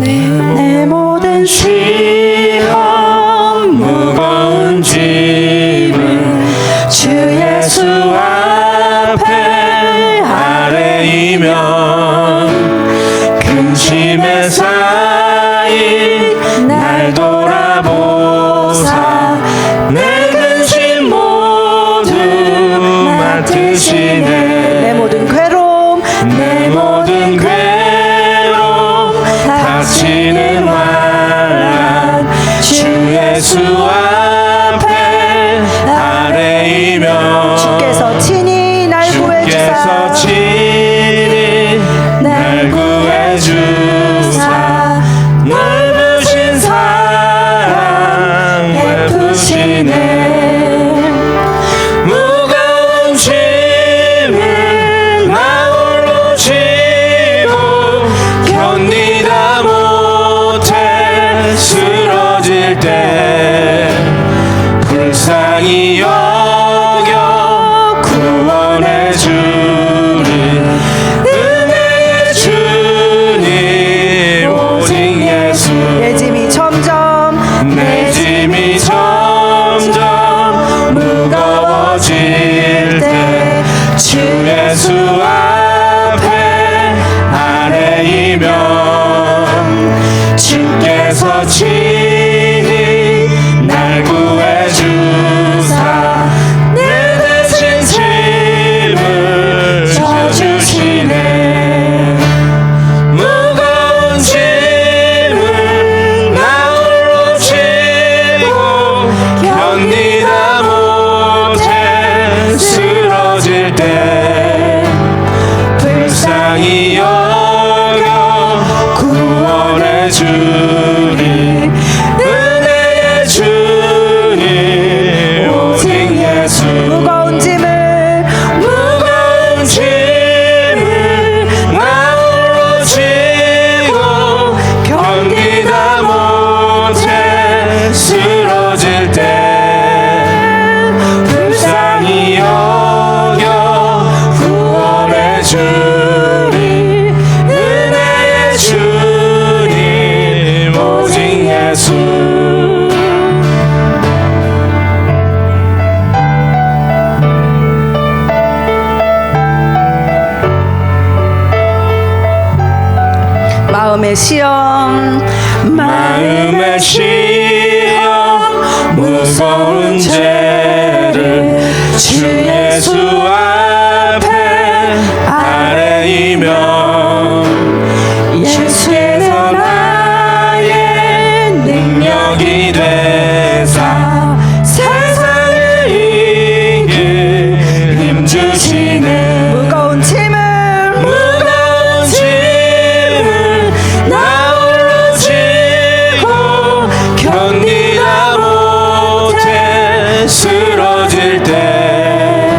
내 모든 시험 무거운 짐을 주 예수 앞에 아뢰이면 큰 짐에 쌓인 날 돌아보사 내 근심 모두 맡으시네. 내 모든 괴로움 닥치는 환난 주 예수 앞에 아뢰이면 주께서 친히 날 구해주사 넓으신 사랑 베푸시네. 무거운 짐을 나 홀로 지고 견디다 못해 쓰러질 때 불쌍히 여겨 구원해 주리 은혜의 주님 오직 예수. 내 짐이 점점 무거워질 때 주 예수 앞에 아뢰이면 주께서 친히 날 구해주사 내 대신 짐을 져주시네. 무거운 짐을 나 홀로 지고 견디다 못해 쓰러질 때 불쌍히 여겨 구원해 주리 은혜의 주님 오직 예수. 무거운 짐을 나 홀로 지고 견디다 못해 쓰러질 때 불쌍히 여겨 구원해 주리 은혜의 주님 오직 예수. 마음의 시험 무거운 죄를 주 예수 앞에 아뢰이면 예수께서 나의 능력이 되사 세상을 이길 힘 주시네. 무거운 짐을 나 홀로 지고 견디다 못해 쓰러질 때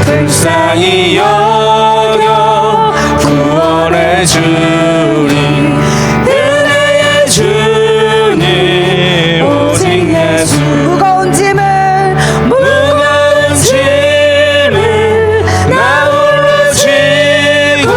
불쌍히 여겨 구원해 주리 은혜의 주님 오직 예수. 무거운 짐을 나 홀로 지고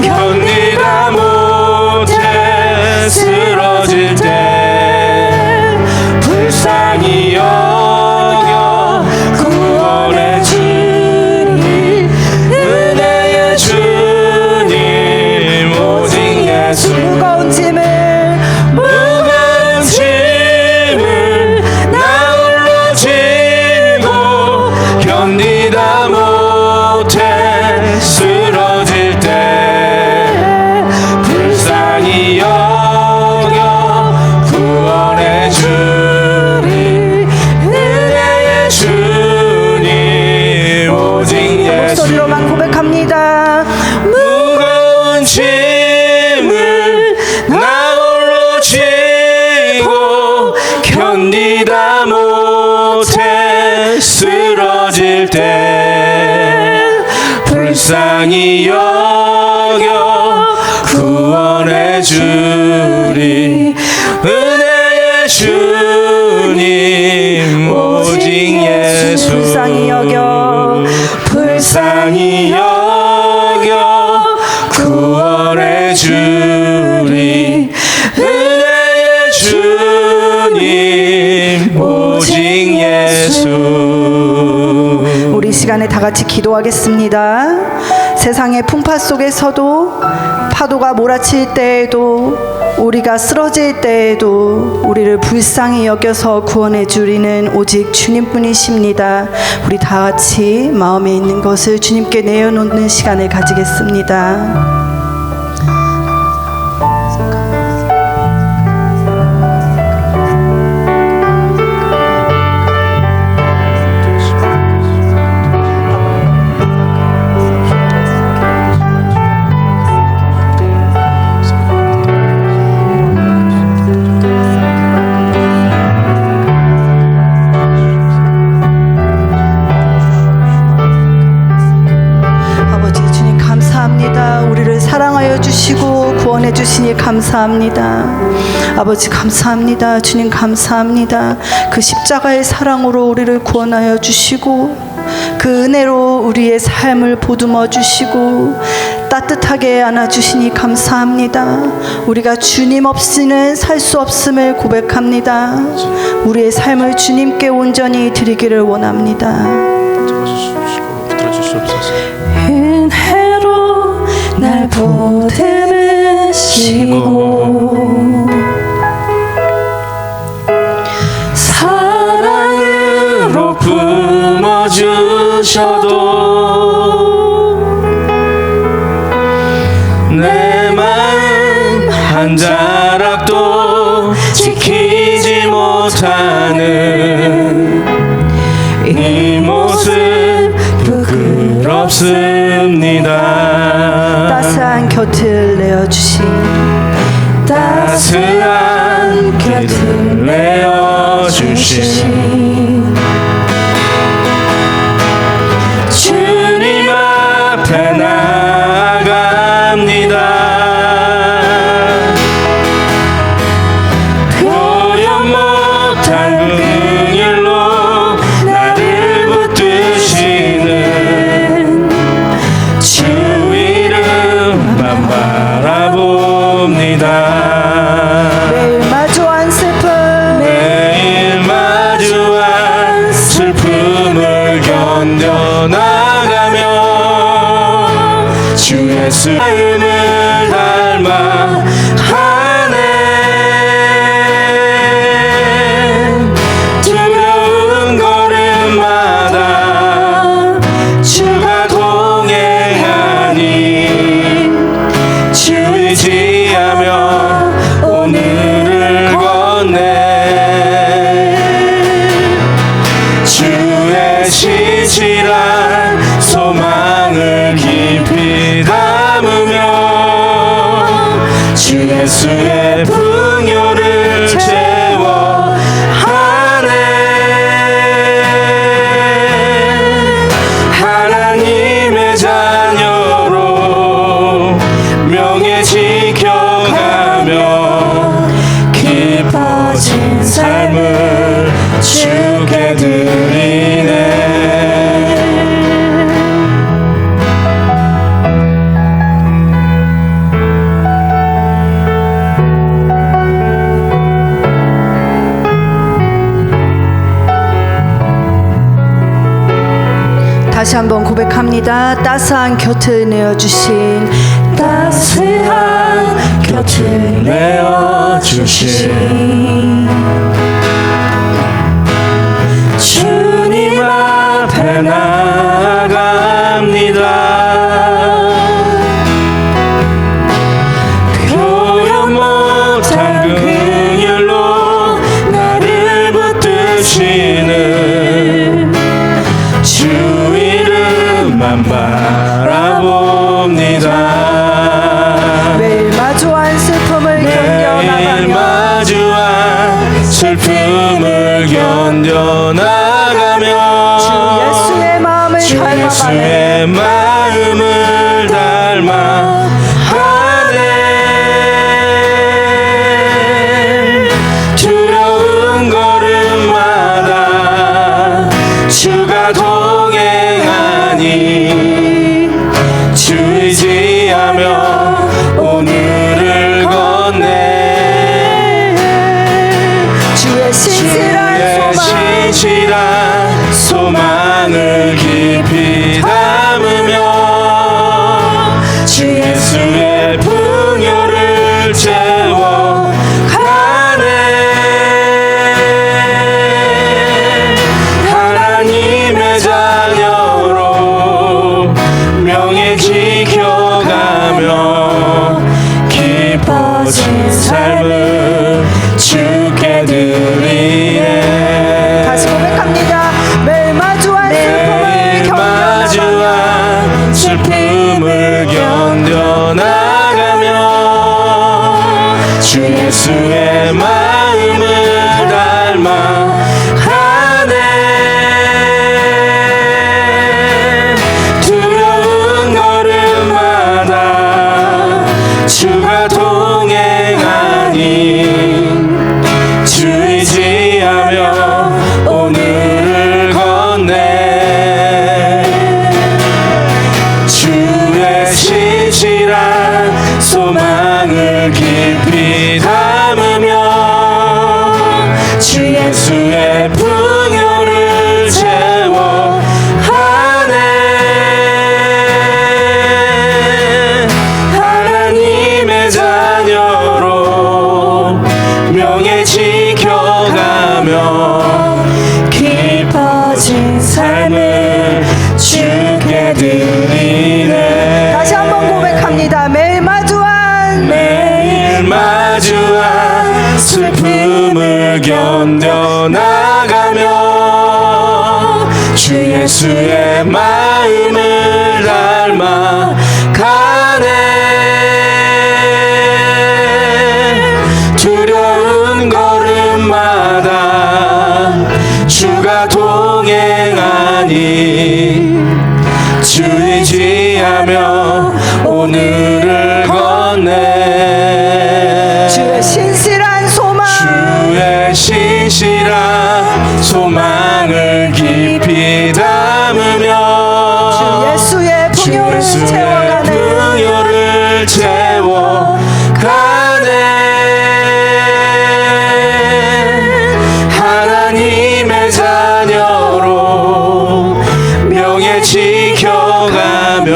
견디다 못해 쓰러질 때 불쌍히 여겨 구원해 주리 은혜의 주님 오직 예수. 무거운 짐을 나 홀로 지고 견디다 못해 쓰러질 때 불쌍히 여겨 구원해 주리 은혜의 주님 오직 예수. 목소리로만 고백합니다. 무거운 짐을 나 홀로 지고 견디다 못해 쓰러질 때 불쌍히 여겨 구원해 주리 은혜의 주님 오직 예수. 불쌍히 여겨 구원해 주리 시간에 다 같이 기도하겠습니다. 세상의 풍파 속에서도 파도가 몰아칠 때에도 우리가 쓰러질 때에도 우리를 불쌍히 여겨서 구원해 주리는 오직 주님뿐이십니다. 우리 다 같이 마음에 있는 것을 주님께 내어놓는 시간을 가지겠습니다. 구원해 주시니 감사합니다. 아버지 감사합니다. 주님 감사합니다. 그 십자가의 사랑으로 우리를 구원하여 주시고 그 은혜로 우리의 삶을 보듬어 주시고 따뜻하게 안아주시니 감사합니다. 우리가 주님 없이는 살 수 없음을 고백합니다. 우리의 삶을 주님께 온전히 드리기를 원합니다. 은혜로 날 보듬으시고 사랑으로 품어주셔도 내 마음 한 자락도 지키지 못하는 이 모습 부끄럽습니다. 따스한 곁을 내어주신 따스한 곁을 내어주신 주님 앞에 나아갑니다. 표현 못한 긍휼로 나를 붙드시는 주 이름만 바라봅니다. 매일 마주한 슬픔을 견뎌나가며 주 예수 마음을 닮아 가네. 두려운 걸음마다 주가 동행하니 주 의지하며 오늘을 건네. 주의 신실한 소망을 깊이 담으며 주 예수의 풍요를 채워하네. 하나님의 자녀로 명예 지켜가며 깊어진 삶을 주께 드리네. 다시 한번 고백합니다. 따스한 곁을 내어주신 따스한 곁을 내어주신 주님 앞에 나아갑니다. 표현 못한 긍휼로 나를 붙드시는 주 이름만 바라봅니다. 매일 마주한 슬픔을 견뎌나가며 주 예수의 마음을 닮아 가네. 두려운 걸음마다 주가 동행하니 주 의지하며 오늘을 건네. 주의 신실한 소망을 깊이 주 예수의 풍요를 채워 하나님의 자녀로 명예 지켜가며 기뻐진 삶을 주께 드리네. 다시 고백합니다. 매일 마주한 슬픔을 견뎌나가며 주 예수의 마음을 닮아 두려운 걸음마다 주가 동행하니 주 의지하며 오늘을 건네 주의 신실한 소망을 깊이 담으며 주 예수의 풍요를 채워 하나님의 자녀로 명예 지켜가며 기뻐진 삶을 주께 드리네. 다시 한번 고백합니다. 매일 마주한 슬픔을 견뎌나가며 주 예수의 마음을 닮아 가네. 두려운 걸음마다 주가 동행하니 주 의지하며 오늘을 건네 주의 신실한 소망을 깊이 담으며 주 예수의 풍요를 채워가네. 하나님의 자녀로 명예 지켜가며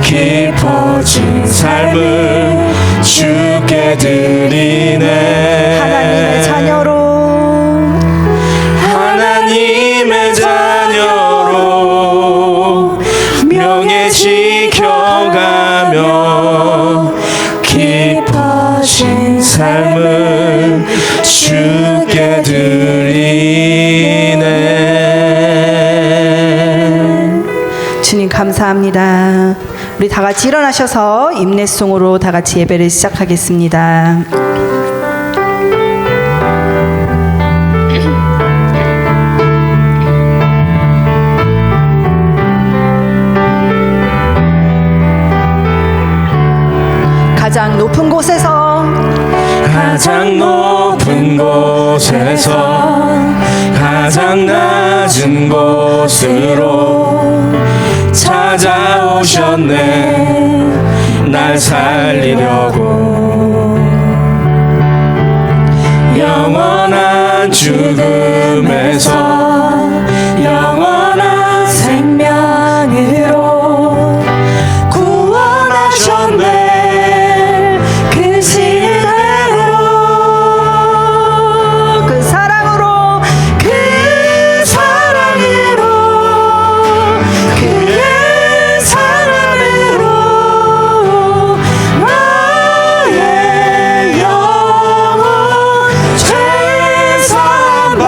깊어진 삶을 주께 드리네. 하나님의 자녀로 명예 지켜가며 깊어진 삶을 주께 드리네. 주님 감사합니다. 우리 다 같이 일어나셔서 임내송으로 다 같이 예배를 시작하겠습니다. 가장 높은 곳에서 가장 낮은 곳으로 찾아오셨네. 날 살리려고 영원한 죽음에서 영원한 생명으로 구원하셨네. 그 시대로 그 사랑으로 그의 사랑으로 나의 영혼 죄 사함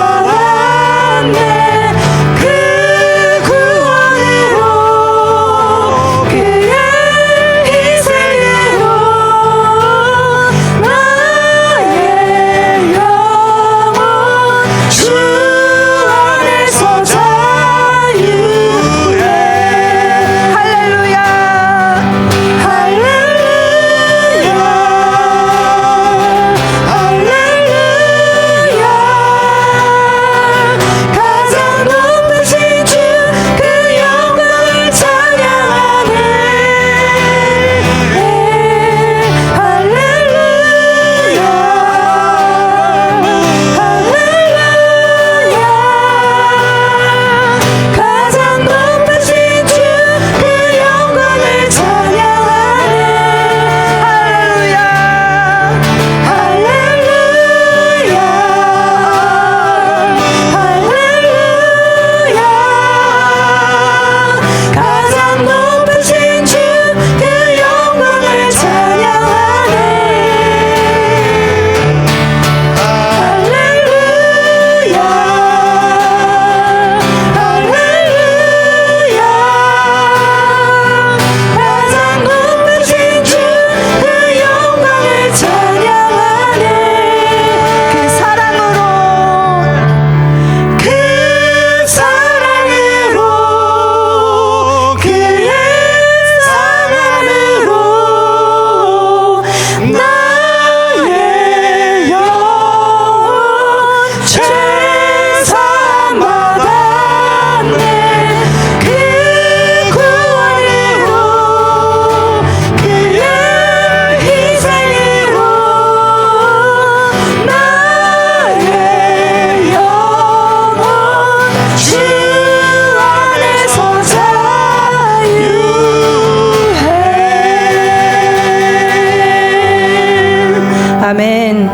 아멘.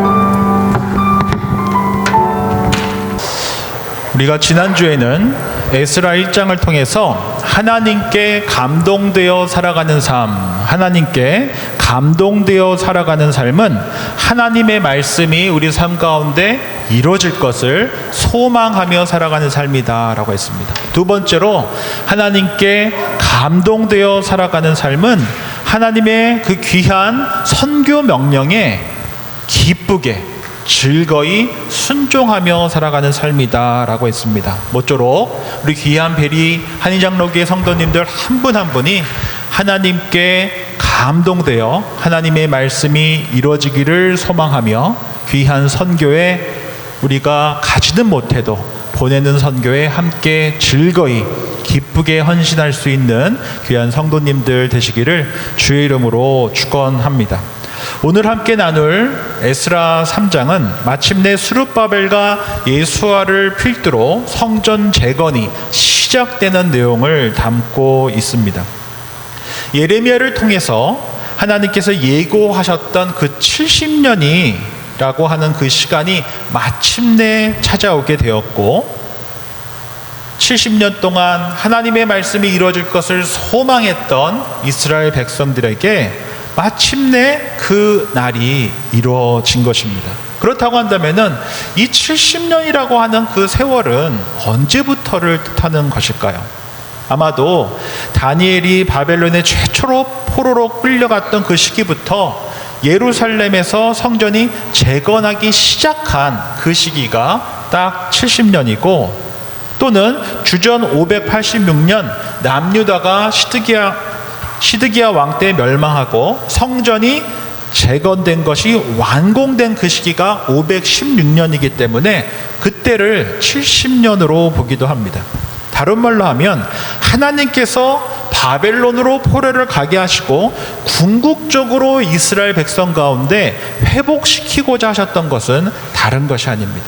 우리가 지난주에는 에스라 1장을 통해서 하나님께 감동되어 살아가는 삶, 하나님께 감동되어 살아가는 삶은 하나님의 말씀이 우리 삶 가운데 이루어질 것을 소망하며 살아가는 삶이다라고 했습니다. 두 번째로 하나님께 감동되어 살아가는 삶은 하나님의 그 귀한 선교 명령에 기쁘게 즐거이 순종하며 살아가는 삶이다라고 했습니다. 모쪼록 우리 귀한 베리 한인장로교회 성도님들 한 분 한 분이 하나님께 감동되어 하나님의 말씀이 이루어지기를 소망하며 귀한 선교에 우리가 가지는 못해도 보내는 선교에 함께 즐거이 기쁘게 헌신할 수 있는 귀한 성도님들 되시기를 주의 이름으로 축원합니다. 오늘 함께 나눌 에스라 3장은 마침내 스룹바벨과 예수아를 필두로 성전 재건이 시작되는 내용을 담고 있습니다. 예레미야를 통해서 하나님께서 예고하셨던 그 70년이라고 하는 그 시간이 마침내 찾아오게 되었고 70년 동안 하나님의 말씀이 이루어질 것을 소망했던 이스라엘 백성들에게 마침내 그 날이 이루어진 것입니다. 그렇다고 한다면은 이 70년이라고 하는 그 세월은 언제부터를 뜻하는 것일까요? 아마도 다니엘이 바벨론에 최초로 포로로 끌려갔던 그 시기부터 예루살렘에서 성전이 재건하기 시작한 그 시기가 딱 70년이고 또는 주전 586년 남유다가 시드기야 왕 때 멸망하고 성전이 재건된 것이 완공된 그 시기가 516년이기 때문에 그때를 70년으로 보기도 합니다. 다른 말로 하면 하나님께서 바벨론으로 포로를 가게 하시고 궁극적으로 이스라엘 백성 가운데 회복시키고자 하셨던 것은 다른 것이 아닙니다.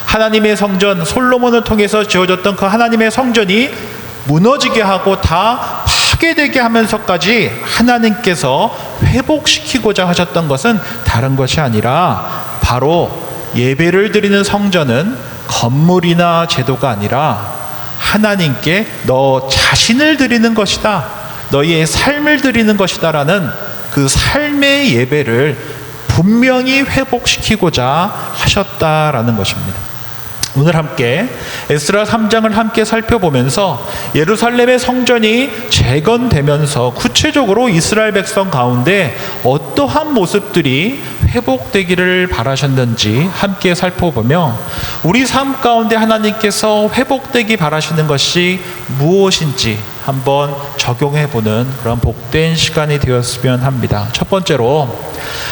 하나님의 성전 솔로몬을 통해서 지어졌던 그 하나님의 성전이 무너지게 하고 다 파괴되게 하면서까지 하나님께서 회복시키고자 하셨던 것은 다른 것이 아니라 바로 예배를 드리는 성전은 건물이나 제도가 아니라 하나님께 너 자신을 드리는 것이다, 너희의 삶을 드리는 것이다 라는 그 삶의 예배를 분명히 회복시키고자 하셨다라는 것입니다. 오늘 함께 에스라 3장을 함께 살펴보면서 예루살렘의 성전이 재건되면서 구체적으로 이스라엘 백성 가운데 어떠한 모습들이 회복되기를 바라셨는지 함께 살펴보며 우리 삶 가운데 하나님께서 회복되기 바라시는 것이 무엇인지 한번 적용해보는 그런 복된 시간이 되었으면 합니다. 첫 번째로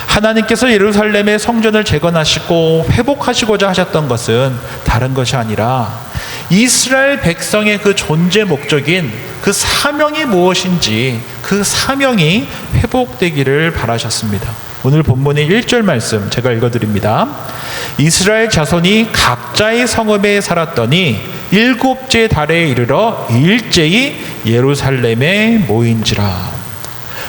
하나님께서 예루살렘의 성전을 재건하시고 회복하시고자 하셨던 것은 다른 것이 아니라 이스라엘 백성의 그 존재 목적인 그 사명이 무엇인지 그 사명이 회복되기를 바라셨습니다. 오늘 본문의 1절 말씀 제가 읽어드립니다. 이스라엘 자손이 각자의 성읍에 살았더니 7째 달에 이르러 일제히 예루살렘에 모인지라.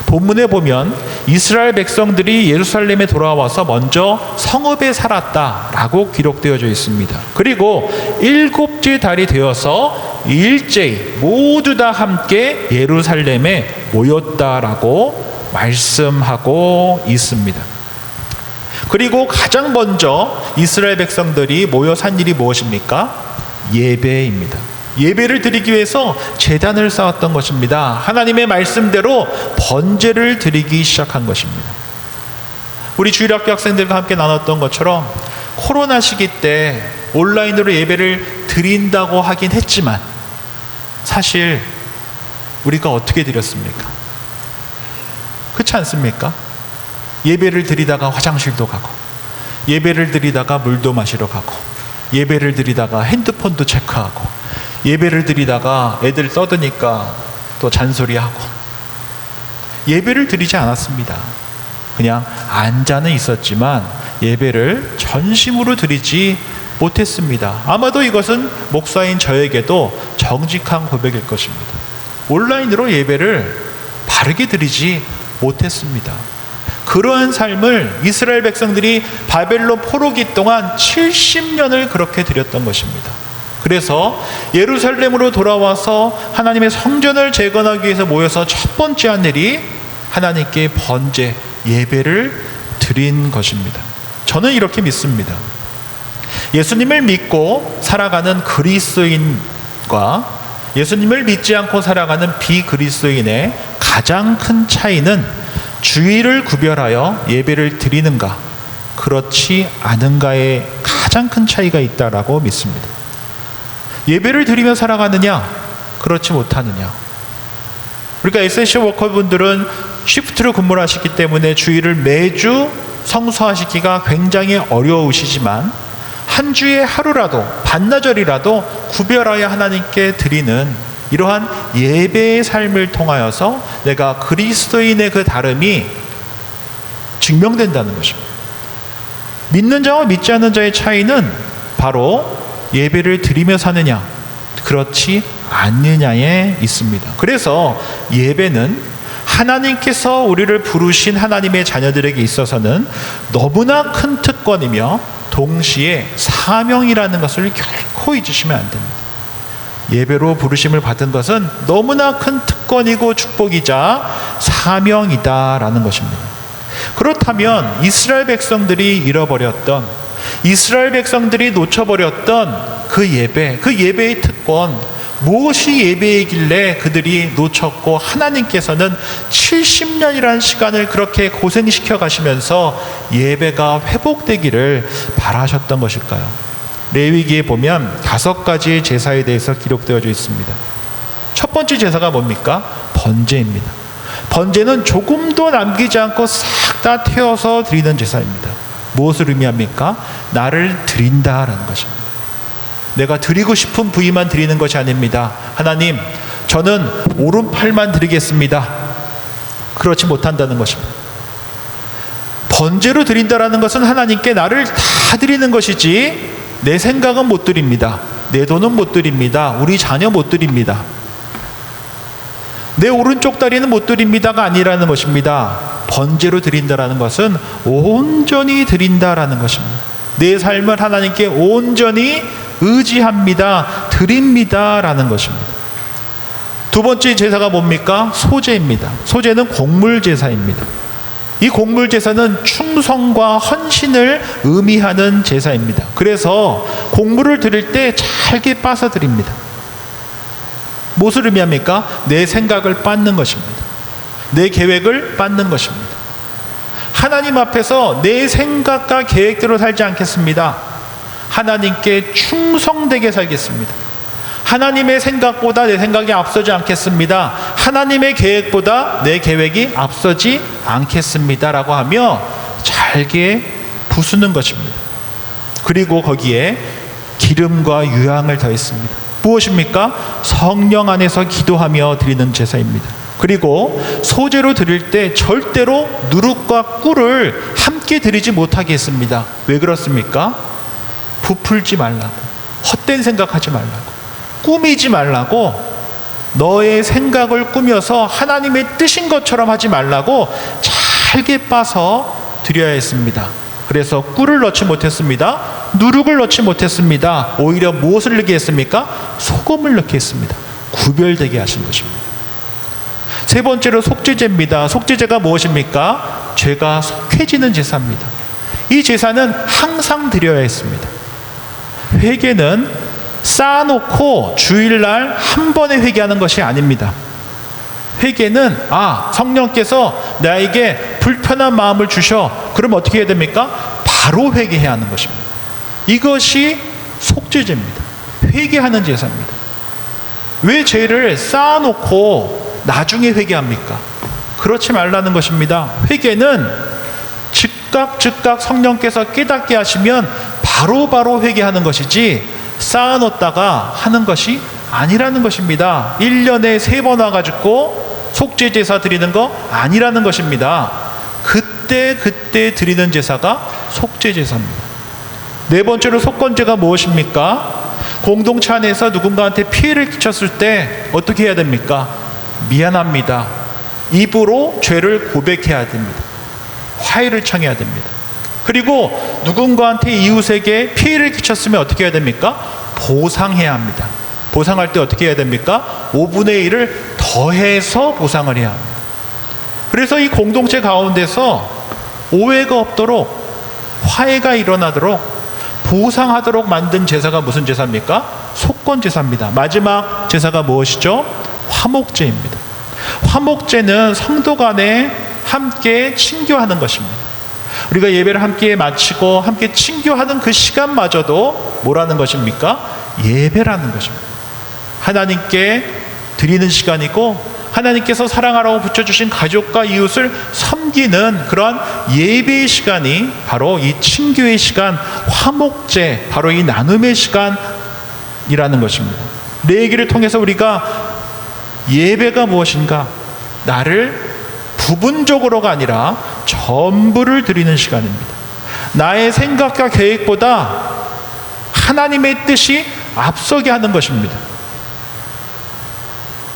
본문에 보면 이스라엘 백성들이 예루살렘에 돌아와서 먼저 성읍에 살았다라고 기록되어져 있습니다. 그리고 7째 달이 되어서 일제히 모두 다 함께 예루살렘에 모였다라고 말씀하고 있습니다. 그리고 가장 먼저 이스라엘 백성들이 모여 산 일이 무엇입니까? 예배입니다. 예배를 드리기 위해서 제단을 쌓았던 것입니다. 하나님의 말씀대로 번제를 드리기 시작한 것입니다. 우리 주일학교 학생들과 함께 나눴던 것처럼 코로나 시기 때 온라인으로 예배를 드린다고 하긴 했지만 사실 우리가 어떻게 드렸습니까? 그렇지 않습니까? 예배를 드리다가 화장실도 가고, 예배를 드리다가 물도 마시러 가고, 예배를 드리다가 핸드폰도 체크하고, 예배를 드리다가 애들 떠드니까 또 잔소리하고, 예배를 드리지 않았습니다. 그냥 앉아는 있었지만 예배를 전심으로 드리지 못했습니다. 아마도 이것은 목사인 저에게도 정직한 고백일 것입니다. 온라인으로 예배를 바르게 드리지 못했습니다. 그러한 삶을 이스라엘 백성들이 바벨론 포로기 동안 70년을 그렇게 드렸던 것입니다. 그래서 예루살렘으로 돌아와서 하나님의 성전을 재건하기 위해서 모여서 첫 번째 한 일이 하나님께 번제, 예배를 드린 것입니다. 저는 이렇게 믿습니다. 예수님을 믿고 살아가는 그리스도인과 예수님을 믿지 않고 살아가는 비그리스도인의 가장 큰 차이는 주일을 구별하여 예배를 드리는가, 그렇지 않은가에 가장 큰 차이가 있다라고 믿습니다. 예배를 드리며 살아가느냐, 그렇지 못하느냐. 그러니까 에센셜 워커분들은 시프트로 근무를 하시기 때문에 주일을 매주 성수화시키기가 굉장히 어려우시지만 한 주의 하루라도, 반나절이라도 구별하여 하나님께 드리는 이러한 예배의 삶을 통하여서 내가 그리스도인의 그 다름이 증명된다는 것입니다. 믿는 자와 믿지 않는 자의 차이는 바로 예배를 드리며 사느냐, 그렇지 않느냐에 있습니다. 그래서 예배는 하나님께서 우리를 부르신 하나님의 자녀들에게 있어서는 너무나 큰 특권이며 동시에 사명이라는 것을 결코 잊으시면 안 됩니다. 예배로 부르심을 받은 것은 너무나 큰 특권이고 축복이자 사명이다라는 것입니다. 그렇다면 이스라엘 백성들이 잃어버렸던, 이스라엘 백성들이 놓쳐버렸던 그 예배, 그 예배의 특권, 무엇이 예배이길래 그들이 놓쳤고 하나님께서는 70년이라는 시간을 그렇게 고생시켜 가시면서 예배가 회복되기를 바라셨던 것일까요? 레위기에 보면 5가지의 제사에 대해서 기록되어져 있습니다. 첫 번째 제사가 뭡니까? 번제입니다. 번제는 조금도 남기지 않고 싹 다 태워서 드리는 제사입니다. 무엇을 의미합니까? 나를 드린다라는 것입니다. 내가 드리고 싶은 부위만 드리는 것이 아닙니다. 하나님, 저는 오른팔만 드리겠습니다. 그렇지 못한다는 것입니다. 번제로 드린다라는 것은 하나님께 나를 다 드리는 것이지 내 생각은 못 드립니다. 내 돈은 못 드립니다. 우리 자녀 못 드립니다. 내 오른쪽 다리는 못 드립니다가 아니라는 것입니다. 번제로 드린다라는 것은 온전히 드린다라는 것입니다. 내 삶을 하나님께 온전히 의지합니다. 드립니다라는 것입니다. 두 번째 제사가 뭡니까? 소제입니다. 소제는 곡물 제사입니다. 이 곡물 제사는 충성과 헌신을 의미하는 제사입니다. 그래서 곡물을 드릴 때 잘게 빻아 드립니다. 무엇을 의미합니까? 내 생각을 빻는 것입니다. 내 계획을 빻는 것입니다. 하나님 앞에서 내 생각과 계획대로 살지 않겠습니다. 하나님께 충성되게 살겠습니다. 하나님의 생각보다 내 생각이 앞서지 않겠습니다. 하나님의 계획보다 내 계획이 앞서지 않겠습니다. 라고 하며 잘게 부수는 것입니다. 그리고 거기에 기름과 유향을 더했습니다. 무엇입니까? 성령 안에서 기도하며 드리는 제사입니다. 그리고 소제로 드릴 때 절대로 누룩과 꿀을 함께 드리지 못하게 했습니다. 왜 그렇습니까? 부풀지 말라고, 헛된 생각하지 말라고, 꾸미지 말라고, 너의 생각을 꾸며서 하나님의 뜻인 것처럼 하지 말라고 잘게 빻아서 드려야 했습니다. 그래서 꿀을 넣지 못했습니다. 누룩을 넣지 못했습니다. 오히려 무엇을 넣게 했습니까? 소금을 넣게 했습니다. 구별되게 하신 것입니다. 세 번째로 속죄제입니다. 속죄제가 무엇입니까? 죄가 속해지는 제사입니다. 이 제사는 항상 드려야 했습니다. 회개는 쌓아놓고 주일날 한 번에 회개하는 것이 아닙니다. 회개는 성령께서 나에게 불편한 마음을 주셔. 그럼 어떻게 해야 됩니까? 바로 회개해야 하는 것입니다. 이것이 속죄제입니다. 회개하는 제사입니다. 왜 죄를 쌓아놓고 나중에 회개합니까? 그렇지 말라는 것입니다. 회개는 즉각 성령께서 깨닫게 하시면 바로 회개하는 것이지 쌓아놓다가 하는 것이 아니라는 것입니다. 1년에 3번 와가지고 속죄제사 드리는 거 아니라는 것입니다. 그때 드리는 제사가 속죄제사입니다. 네 번째로 속건제가 무엇입니까? 공동체 안에서 누군가한테 피해를 끼쳤을 때 어떻게 해야 됩니까? 미안합니다. 입으로 죄를 고백해야 됩니다. 화해를 청해야 됩니다. 그리고 누군가한테 이웃에게 피해를 끼쳤으면 어떻게 해야 됩니까? 보상해야 합니다. 보상할 때 어떻게 해야 됩니까? 5분의 1을 더해서 보상을 해야 합니다. 그래서 이 공동체 가운데서 오해가 없도록 화해가 일어나도록 보상하도록 만든 제사가 무슨 제사입니까? 속건 제사입니다. 마지막 제사가 무엇이죠? 화목제입니다. 화목제는 성도 간에 함께 친교하는 것입니다. 우리가 예배를 함께 마치고 함께 친교하는 그 시간마저도 뭐라는 것입니까? 예배라는 것입니다. 하나님께 드리는 시간이고 하나님께서 사랑하라고 붙여주신 가족과 이웃을 섬기는 그러한 예배의 시간이 바로 이 친교의 시간, 화목제, 바로 이 나눔의 시간이라는 것입니다. 내 얘기를 통해서 우리가 예배가 무엇인가, 나를 부분적으로가 아니라 전부를 드리는 시간입니다. 나의 생각과 계획보다 하나님의 뜻이 앞서게 하는 것입니다.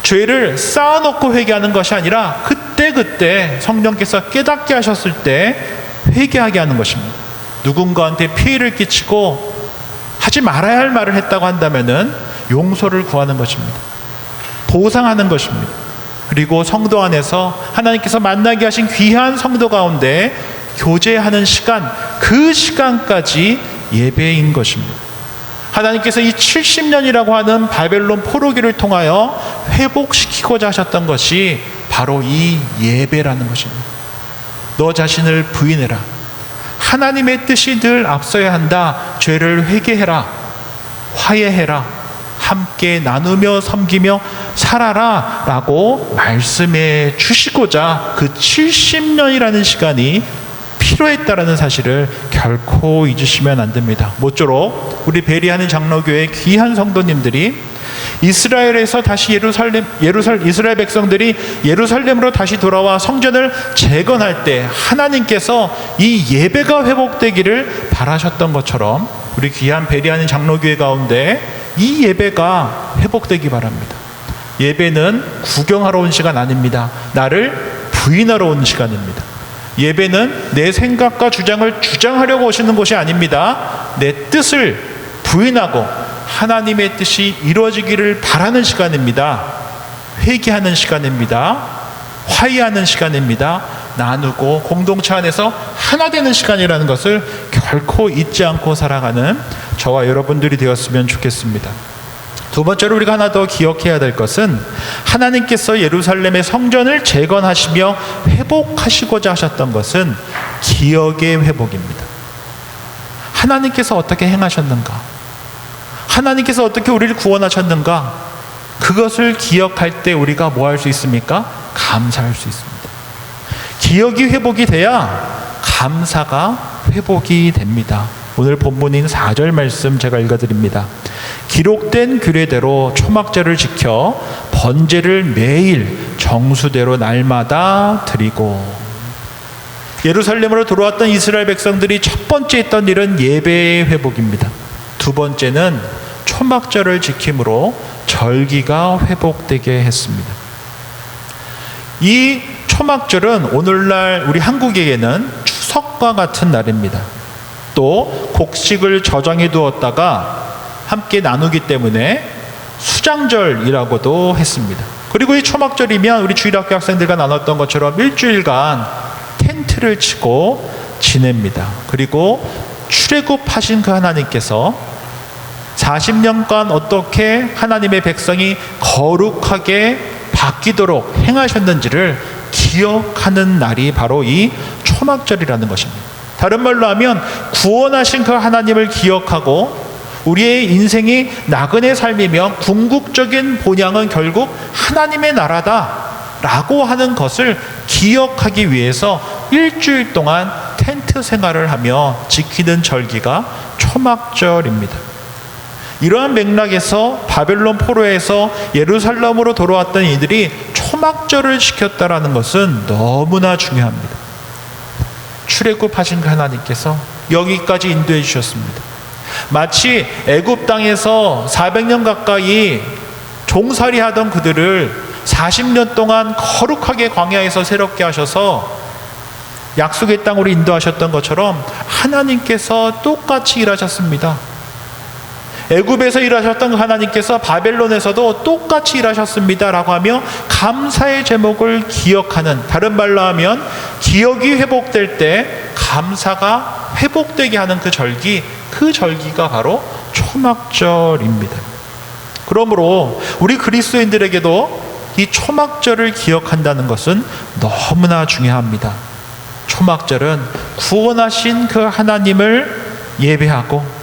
죄를 쌓아놓고 회개하는 것이 아니라 그때그때 성령께서 깨닫게 하셨을 때 회개하게 하는 것입니다. 누군가한테 피해를 끼치고 하지 말아야 할 말을 했다고 한다면은 용서를 구하는 것입니다. 보상하는 것입니다. 그리고 성도 안에서 하나님께서 만나게 하신 귀한 성도 가운데 교제하는 시간, 그 시간까지 예배인 것입니다. 하나님께서 이 70년이라고 하는 바벨론 포로기를 통하여 회복시키고자 하셨던 것이 바로 이 예배라는 것입니다. 너 자신을 부인해라. 하나님의 뜻이 늘 앞서야 한다. 죄를 회개해라. 화해해라. 함께 나누며 섬기며 살아라 라고 말씀해 주시고자 그 70년이라는 시간이 필요했다라는 사실을 결코 잊으시면 안 됩니다. 모쪼록 우리 베리하는 장로교회 귀한 성도님들이 이스라엘에서 다시 이스라엘 백성들이 예루살렘으로 다시 돌아와 성전을 재건할 때 하나님께서 이 예배가 회복되기를 바라셨던 것처럼 우리 귀한 베리하는 장로교회 가운데 이 예배가 회복되기 바랍니다. 예배는 구경하러 온 시간 아닙니다. 나를 부인하러 온 시간입니다. 예배는 내 생각과 주장을 주장하려고 오시는 곳이 아닙니다. 내 뜻을 부인하고 하나님의 뜻이 이루어지기를 바라는 시간입니다. 회개하는 시간입니다. 화해하는 시간입니다. 나누고 공동체 안에서 하나 되는 시간이라는 것을 결코 잊지 않고 살아가는 저와 여러분들이 되었으면 좋겠습니다. 두 번째로 우리가 하나 더 기억해야 될 것은 하나님께서 예루살렘의 성전을 재건하시며 회복하시고자 하셨던 것은 기억의 회복입니다. 하나님께서 어떻게 행하셨는가? 하나님께서 어떻게 우리를 구원하셨는가? 그것을 기억할 때 우리가 뭐 할 수 있습니까? 감사할 수 있습니다. 기억이 회복이 돼야 감사가 회복이 됩니다. 오늘 본문인 4절 말씀 제가 읽어드립니다. 기록된 규례대로 초막제를 지켜 번제를 매일 정수대로 날마다 드리고. 예루살렘으로 돌아왔던 이스라엘 백성들이 첫 번째 했던 일은 예배의 회복입니다. 두 번째는 초막절을 지킴으로 절기가 회복되게 했습니다. 이 초막절은 오늘날 우리 한국에게는 추석과 같은 날입니다. 또 곡식을 저장해 두었다가 함께 나누기 때문에 수장절이라고도 했습니다. 그리고 이 초막절이면 우리 주일학교 학생들과 나눴던 것처럼 일주일간 텐트를 치고 지냅니다. 그리고 출애굽하신 그 하나님께서 40년간 어떻게 하나님의 백성이 거룩하게 바뀌도록 행하셨는지를 기억하는 날이 바로 이 초막절이라는 것입니다. 다른 말로 하면 구원하신 그 하나님을 기억하고 우리의 인생이 나그네 삶이며 궁극적인 본향은 결국 하나님의 나라다라고 하는 것을 기억하기 위해서 일주일 동안 텐트 생활을 하며 지키는 절기가 초막절입니다. 이러한 맥락에서 바벨론 포로에서 예루살렘으로 돌아왔던 이들이 초막절을 지켰다라는 것은 너무나 중요합니다. 출애굽하신 그 하나님께서 여기까지 인도해 주셨습니다. 마치 애굽 땅에서 400년 가까이 종살이 하던 그들을 40년 동안 거룩하게 광야에서 새롭게 하셔서 약속의 땅으로 인도하셨던 것처럼 하나님께서 똑같이 일하셨습니다. 애굽에서 일하셨던 하나님께서 바벨론에서도 똑같이 일하셨습니다 라고 하며 감사의 제목을 기억하는, 다른 말로 하면 기억이 회복될 때 감사가 회복되게 하는 그 절기가 바로 초막절입니다. 그러므로 우리 그리스도인들에게도 이 초막절을 기억한다는 것은 너무나 중요합니다. 초막절은 구원하신 그 하나님을 예배하고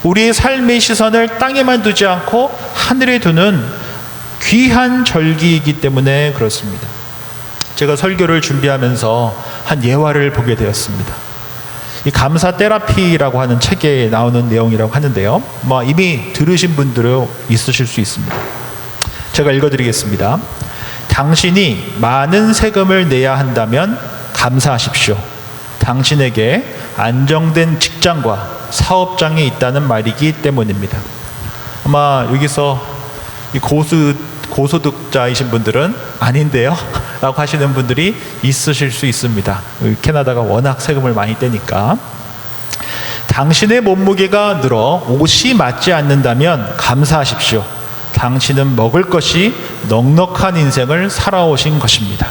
우리의 삶의 시선을 땅에만 두지 않고 하늘에 두는 귀한 절기이기 때문에 그렇습니다. 제가 설교를 준비하면서 한 예화를 보게 되었습니다. 이 감사 테라피라고 하는 책에 나오는 내용이라고 하는데요. 이미 들으신 분들은 있으실 수 있습니다. 제가 읽어드리겠습니다. 당신이 많은 세금을 내야 한다면 감사하십시오. 당신에게 안정된 직장과 사업장이 있다는 말이기 때문입니다. 아마 여기서 이 고소득자이신 분들은 아닌데요 라고 하시는 분들이 있으실 수 있습니다. 캐나다가 워낙 세금을 많이 떼니까. 당신의 몸무게가 늘어 옷이 맞지 않는다면 감사하십시오. 당신은 먹을 것이 넉넉한 인생을 살아오신 것입니다.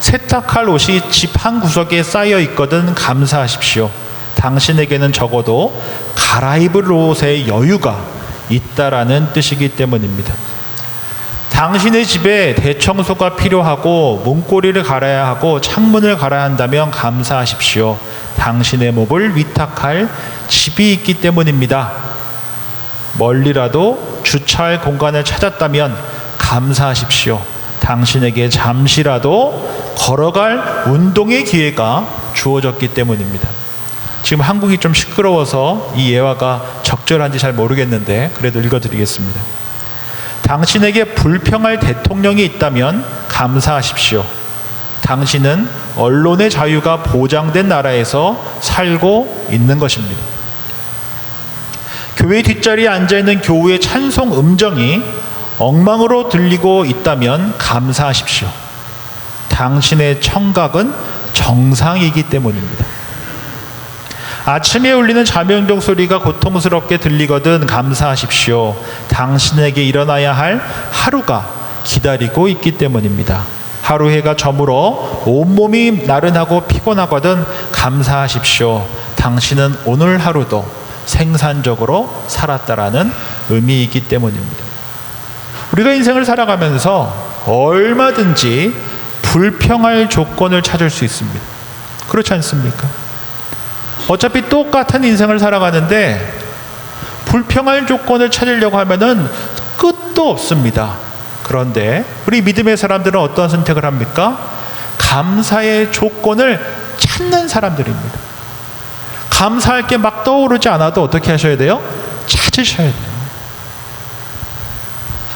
세탁할 옷이 집 한 구석에 쌓여 있거든 감사하십시오. 당신에게는 적어도 갈아입을 옷의 여유가 있다라는 뜻이기 때문입니다. 당신의 집에 대청소가 필요하고 문고리를 갈아야 하고 창문을 갈아야 한다면 감사하십시오. 당신의 몸을 위탁할 집이 있기 때문입니다. 멀리라도 주차할 공간을 찾았다면 감사하십시오. 당신에게 잠시라도 걸어갈 운동의 기회가 주어졌기 때문입니다. 지금 한국이 좀 시끄러워서 이 예화가 적절한지 잘 모르겠는데 그래도 읽어드리겠습니다. 당신에게 불평할 대통령이 있다면 감사하십시오. 당신은 언론의 자유가 보장된 나라에서 살고 있는 것입니다. 교회 뒷자리에 앉아있는 교우의 찬송 음정이 엉망으로 들리고 있다면 감사하십시오. 당신의 청각은 정상이기 때문입니다. 아침에 울리는 자명종 소리가 고통스럽게 들리거든 감사하십시오. 당신에게 일어나야 할 하루가 기다리고 있기 때문입니다. 하루 해가 저물어 온몸이 나른하고 피곤하거든 감사하십시오. 당신은 오늘 하루도 생산적으로 살았다라는 의미이기 때문입니다. 우리가 인생을 살아가면서 얼마든지 불평할 조건을 찾을 수 있습니다. 그렇지 않습니까? 어차피 똑같은 인생을 살아가는데 불평할 조건을 찾으려고 하면은 끝도 없습니다. 그런데 우리 믿음의 사람들은 어떤 선택을 합니까? 감사의 조건을 찾는 사람들입니다. 감사할 게 막 떠오르지 않아도 어떻게 하셔야 돼요? 찾으셔야 돼요.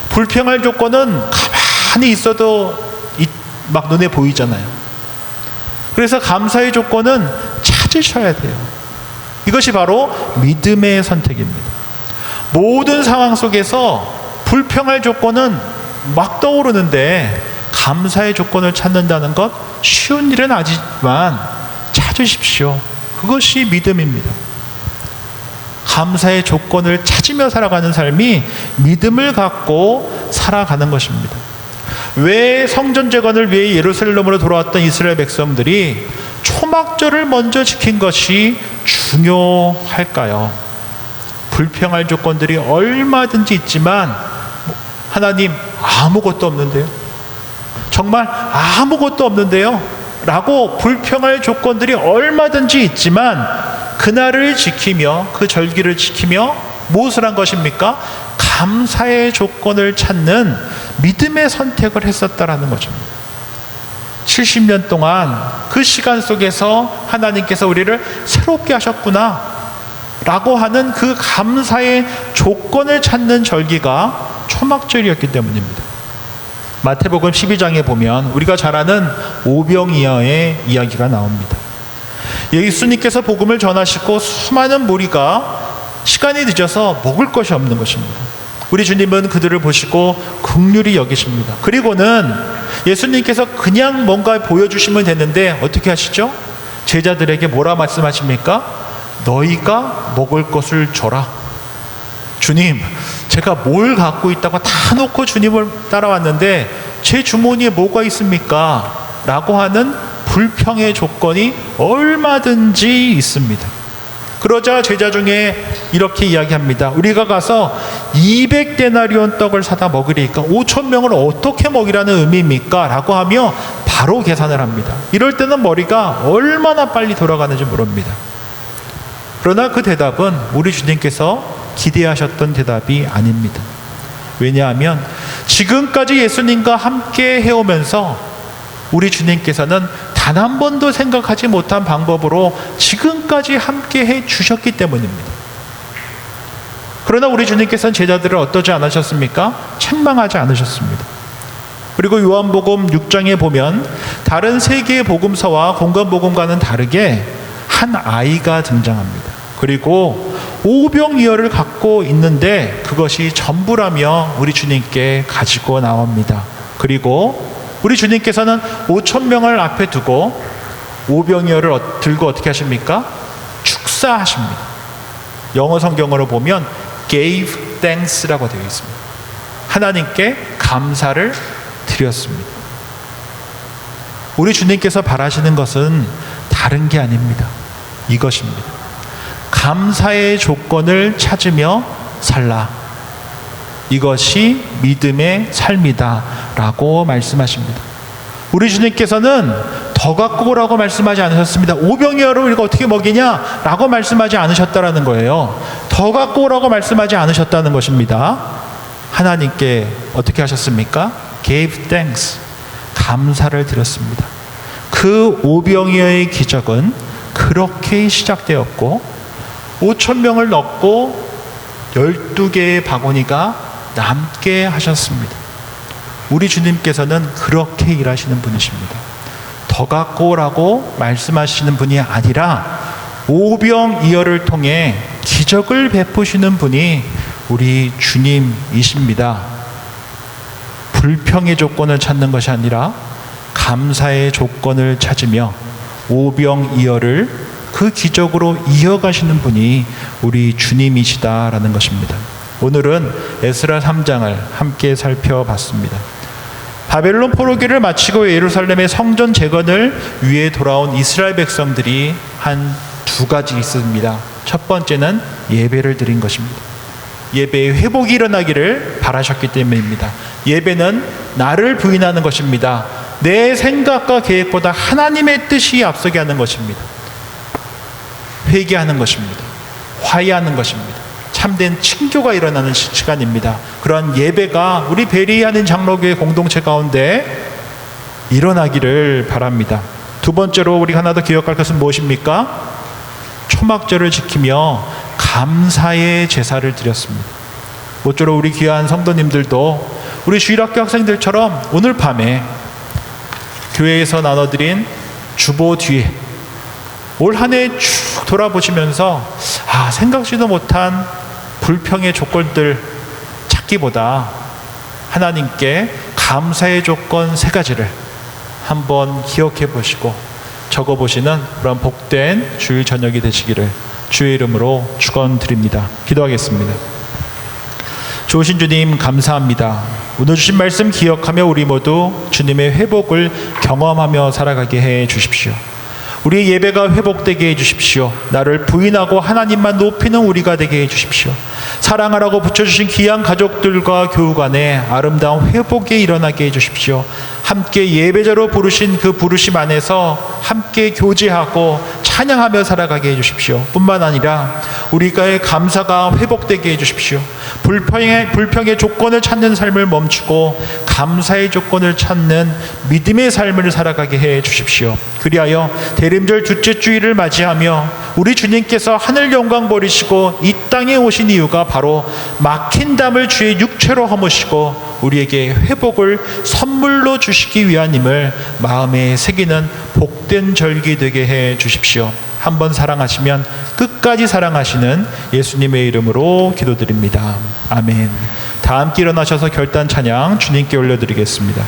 불평할 조건은 가만히 있어도 막 눈에 보이잖아요. 그래서 감사의 조건은 찾으셔야 돼요. 이것이 바로 믿음의 선택입니다. 모든 상황 속에서 불평할 조건은 막 떠오르는데 감사의 조건을 찾는다는 것 쉬운 일은 아니지만 찾으십시오. 그것이 믿음입니다. 감사의 조건을 찾으며 살아가는 삶이 믿음을 갖고 살아가는 것입니다. 왜 성전 재건을 위해 예루살렘으로 돌아왔던 이스라엘 백성들이 초막절을 먼저 지킨 것이 중요할까요? 불평할 조건들이 얼마든지 있지만 하나님 아무것도 없는데요. 정말 아무것도 없는데요. 라고 불평할 조건들이 얼마든지 있지만 그날을 지키며 그 절기를 지키며 무엇을 한 것입니까? 감사의 조건을 찾는 믿음의 선택을 했었다라는 거죠. 70년 동안 그 시간 속에서 하나님께서 우리를 새롭게 하셨구나 라고 하는 그 감사의 조건을 찾는 절기가 초막절이었기 때문입니다. 마태복음 12장에 보면 우리가 잘 아는 오병이어의 이야기가 나옵니다. 예수님께서 복음을 전하시고 수많은 무리가 시간이 늦어서 먹을 것이 없는 것입니다. 우리 주님은 그들을 보시고 긍휼히 여기십니다. 그리고는 예수님께서 그냥 뭔가 보여주시면 되는데 어떻게 하시죠? 제자들에게 뭐라 말씀하십니까? 너희가 먹을 것을 줘라. 주님, 제가 뭘 갖고 있다고 다 놓고 주님을 따라왔는데 제 주머니에 뭐가 있습니까? 라고 하는 불평의 조건이 얼마든지 있습니다. 그러자 제자 중에 이렇게 이야기합니다. 우리가 가서 200데나리온 떡을 사다 먹으리까 5,000명을 어떻게 먹이라는 의미입니까? 라고 하며 바로 계산을 합니다. 이럴 때는 머리가 얼마나 빨리 돌아가는지 모릅니다. 그러나 그 대답은 우리 주님께서 기대하셨던 대답이 아닙니다. 왜냐하면 지금까지 예수님과 함께 해오면서 우리 주님께서는 단 한 번도 생각하지 못한 방법으로 지금까지 함께 해 주셨기 때문입니다. 그러나 우리 주님께서는 제자들을 어떠지 않으셨습니까? 책망하지 않으셨습니다. 그리고 요한복음 6장에 보면 다른 세 개의 복음서와 공관복음과는 다르게 한 아이가 등장합니다. 그리고 오병이어를 갖고 있는데 그것이 전부라며 우리 주님께 가지고 나옵니다. 그리고 우리 주님께서는 5,000명을 앞에 두고 오병이어를 들고 어떻게 하십니까? 축사하십니다. 영어 성경으로 보면 gave thanks라고 되어 있습니다. 하나님께 감사를 드렸습니다. 우리 주님께서 바라시는 것은 다른 게 아닙니다. 이것입니다. 감사의 조건을 찾으며 살라. 이것이 믿음의 삶이다 라고 말씀하십니다. 우리 주님께서는 더 갖고 오라고 말씀하지 않으셨습니다. 오병이어를 우리가 어떻게 먹이냐 라고 말씀하지 않으셨다라는 거예요. 더 갖고 오라고 말씀하지 않으셨다는 것입니다. 하나님께 어떻게 하셨습니까? gave thanks, 감사를 드렸습니다. 그 오병이어의 기적은 그렇게 시작되었고 5,000명을 넣고 12개의 바구니가 남게 하셨습니다. 우리 주님께서는 그렇게 일하시는 분이십니다. 더 갖고 오라고 말씀하시는 분이 아니라 오병이어를 통해 기적을 베푸시는 분이 우리 주님이십니다. 불평의 조건을 찾는 것이 아니라 감사의 조건을 찾으며 오병이어를 그 기적으로 이어가시는 분이 우리 주님이시다라는 것입니다. 오늘은 에스라 3장을 함께 살펴봤습니다. 바벨론 포로기를 마치고 예루살렘의 성전 재건을 위해 돌아온 이스라엘 백성들이 한 두 가지 있습니다. 첫 번째는 예배를 드린 것입니다. 예배의 회복이 일어나기를 바라셨기 때문입니다. 예배는 나를 부인하는 것입니다. 내 생각과 계획보다 하나님의 뜻이 앞서게 하는 것입니다. 회개하는 것입니다. 화해하는 것입니다. 참된 친교가 일어나는 시간입니다. 그러한 예배가 우리 베리하는 장로교회 공동체 가운데 일어나기를 바랍니다. 두 번째로 우리가 하나 더 기억할 것은 무엇입니까? 초막절을 지키며 감사의 제사를 드렸습니다. 모쪼록 우리 귀한 성도님들도 우리 주일학교 학생들처럼 오늘 밤에 교회에서 나눠드린 주보 뒤에 올 한 해 쭉 돌아보시면서 생각지도 못한 불평의 조건들 찾기보다 하나님께 감사의 조건 3가지를 한번 기억해 보시고 적어 보시는 그런 복된 주일 저녁이 되시기를 주의 이름으로 축원드립니다. 기도하겠습니다. 좋으신 주님 감사합니다. 오늘 주신 말씀 기억하며 우리 모두 주님의 회복을 경험하며 살아가게 해 주십시오. 우리의 예배가 회복되게 해 주십시오. 나를 부인하고 하나님만 높이는 우리가 되게 해 주십시오. 사랑하라고 붙여주신 귀한 가족들과 교우 간에 아름다운 회복이 일어나게 해 주십시오. 함께 예배자로 부르신 그 부르심 안에서 함께 교제하고 찬양하며 살아가게 해 주십시오. 뿐만 아니라 우리가의 감사가 회복되게 해 주십시오. 불평의 조건을 찾는 삶을 멈추고 감사의 조건을 찾는 믿음의 삶을 살아가게 해 주십시오. 그리하여 대림절 둘째 주일을 맞이하며 우리 주님께서 하늘 영광 버리시고 이 땅에 오신 이유가 바로 막힌 담을 주의 육체로 허무시고 우리에게 회복을 선물로 주시기 위함임을 마음에 새기는 복된 절기 되게 해 주십시오. 한번 사랑하시면 끝까지 사랑하시는 예수님의 이름으로 기도드립니다. 아멘. 다 함께 일어나셔서 결단 찬양 주님께 올려드리겠습니다.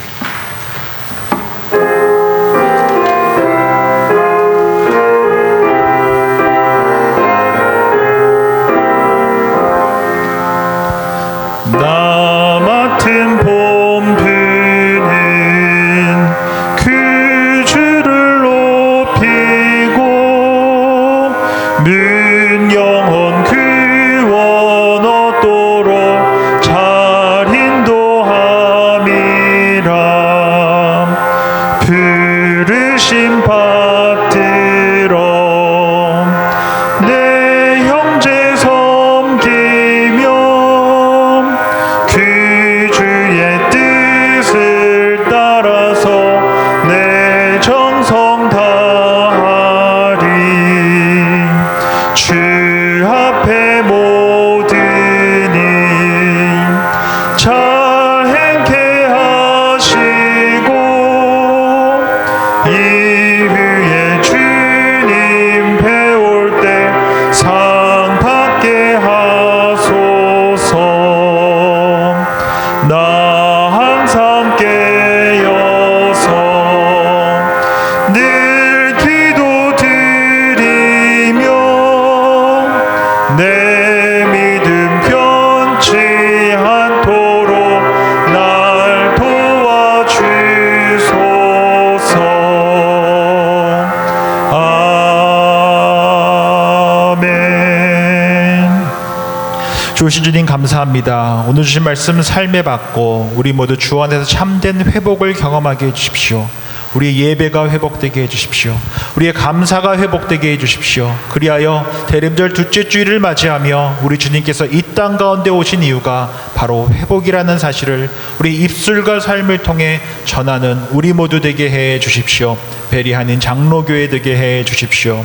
좋으신 주님 감사합니다. 오늘 주신 말씀 삶에 받고 우리 모두 주 안에서 참된 회복을 경험하게 해주십시오. 우리의 예배가 회복되게 해주십시오. 우리의 감사가 회복되게 해주십시오. 그리하여 대림절 둘째 주일을 맞이하며 우리 주님께서 이 땅 가운데 오신 이유가 바로 회복이라는 사실을 우리 입술과 삶을 통해 전하는 우리 모두 되게 해 주십시오. 베리하는 장로교회 되게 해 주십시오.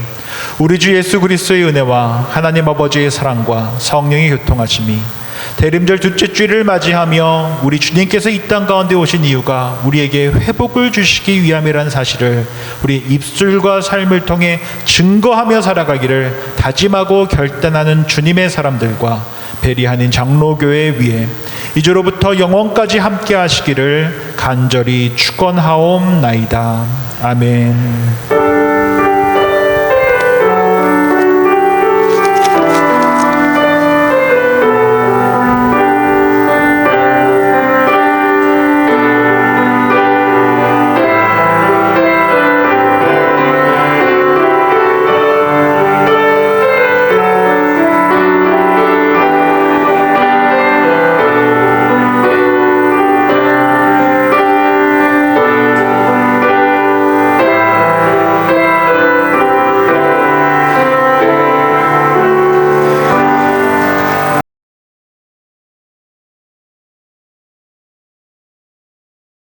우리 주 예수 그리스도의 은혜와 하나님 아버지의 사랑과 성령의 교통하심이 대림절 둘째 주일을 맞이하며 우리 주님께서 이 땅 가운데 오신 이유가 우리에게 회복을 주시기 위함이라는 사실을 우리 입술과 삶을 통해 증거하며 살아가기를 다짐하고 결단하는 주님의 사람들과 베리하는 장로교회 위에 이제로부터 영원까지 함께 하시기를 간절히 축원하옵나이다. 아멘.